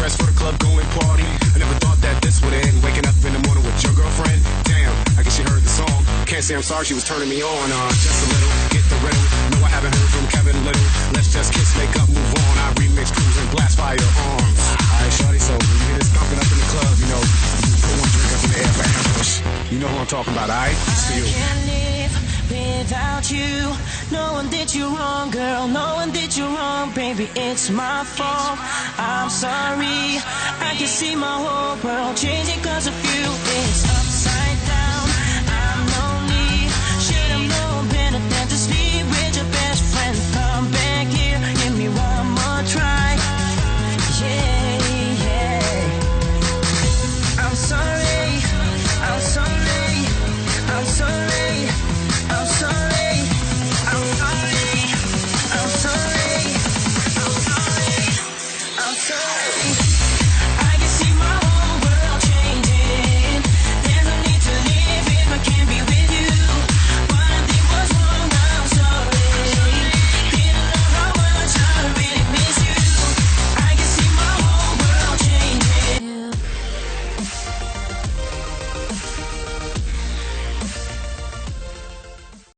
dressed for the club, going party. I never thought that this would end. Waking up in the morning with your girlfriend. Damn, I guess she heard the song. Can't say I'm sorry, she was turning me on. Just a little, get the riddle. No, I haven't heard from Kevin Little. Let's just kiss, make up, move on. I remix, cruise, and blast firearms. Alright, shorty, so when you hear this thumping up in the club, you know, put one drink up in the air for ambush. You know who I'm talking about, alright? It's for you. I can't live without you. No one did you wrong, girl. No one did you wrong, baby. It's my fault. I'm sorry. I can see my whole world changing 'cause of you. It's